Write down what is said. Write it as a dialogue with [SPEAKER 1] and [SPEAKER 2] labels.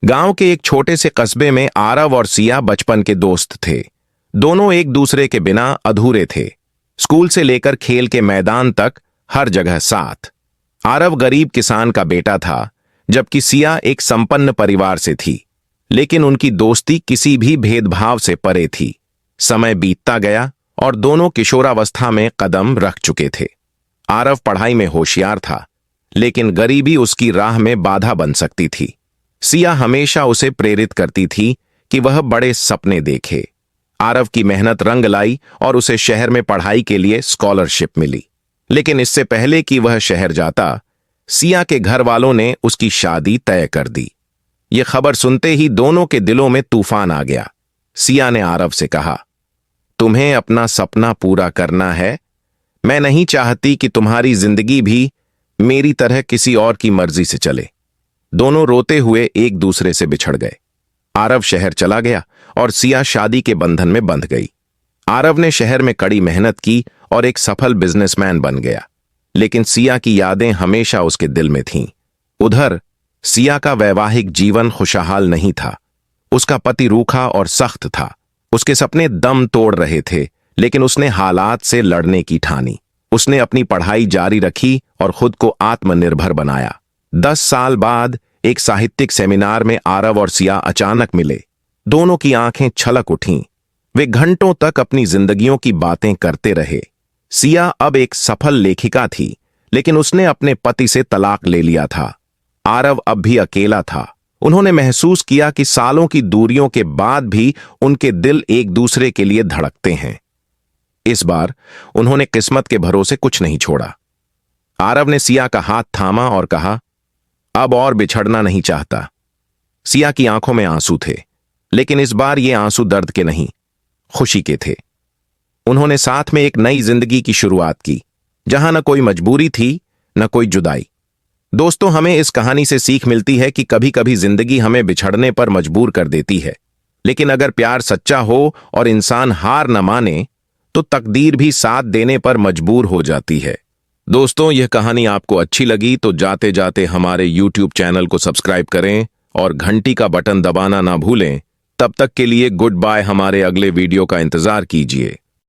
[SPEAKER 1] गांव के एक छोटे से कस्बे में आरव और सिया बचपन के दोस्त थे। दोनों एक दूसरे के बिना अधूरे थे। स्कूल से लेकर खेल के मैदान तक हर जगह साथ। आरव गरीब किसान का बेटा था, जबकि सिया एक संपन्न परिवार से थी, लेकिन उनकी दोस्ती किसी भी भेदभाव से परे थी। समय बीतता गया और दोनों किशोरावस्था में कदम रख चुके थे। आरव पढ़ाई में होशियार था, लेकिन गरीबी उसकी राह में बाधा बन सकती थी। सिया हमेशा उसे प्रेरित करती थी कि वह बड़े सपने देखे। आरव की मेहनत रंग लाई और उसे शहर में पढ़ाई के लिए स्कॉलरशिप मिली। लेकिन इससे पहले कि वह शहर जाता, सिया के घर वालों ने उसकी शादी तय कर दी। यह खबर सुनते ही दोनों के दिलों में तूफान आ गया। सिया ने आरव से कहा, तुम्हें अपना सपना पूरा करना है। मैं नहीं चाहती कि तुम्हारी जिंदगी भी मेरी तरह किसी और की मर्जी से चले। दोनों रोते हुए एक दूसरे से बिछड़ गए। आरव शहर चला गया और सिया शादी के बंधन में बंध गई। आरव ने शहर में कड़ी मेहनत की और एक सफल बिजनेसमैन बन गया, लेकिन सिया की यादें हमेशा उसके दिल में थीं। उधर सिया का वैवाहिक जीवन खुशहाल नहीं था। उसका पति रूखा और सख्त था। उसके सपने दम तोड़ रहे थे, लेकिन उसने हालात से लड़ने की ठानी। उसने अपनी पढ़ाई जारी रखी और खुद को आत्मनिर्भर बनाया। 10 साल बाद एक साहित्यिक सेमिनार में आरव और सिया अचानक मिले। दोनों की आंखें छलक उठीं। वे घंटों तक अपनी जिंदगियों की बातें करते रहे। सिया अब एक सफल लेखिका थी, लेकिन उसने अपने पति से तलाक ले लिया था। आरव अब भी अकेला था। उन्होंने महसूस किया कि सालों की दूरियों के बाद भी उनके दिल एक दूसरे के लिए धड़कते हैं। इस बार उन्होंने किस्मत के भरोसे कुछ नहीं छोड़ा। आरव ने सिया का हाथ थामा और कहा, अब और बिछड़ना नहीं चाहता। सिया की आंखों में आंसू थे, लेकिन इस बार ये आंसू दर्द के नहीं, खुशी के थे। उन्होंने साथ में एक नई जिंदगी की शुरुआत की, जहां न कोई मजबूरी थी न कोई जुदाई। दोस्तों, हमें इस कहानी से सीख मिलती है कि कभी कभी जिंदगी हमें बिछड़ने पर मजबूर कर देती है, लेकिन अगर प्यार सच्चा हो और इंसान हार न माने, तो तकदीर भी साथ देने पर मजबूर हो जाती है। दोस्तों, यह कहानी आपको अच्छी लगी तो जाते जाते हमारे YouTube चैनल को सब्सक्राइब करें और घंटी का बटन दबाना ना भूलें। तब तक के लिए गुड बाय। हमारे अगले वीडियो का इंतजार कीजिए।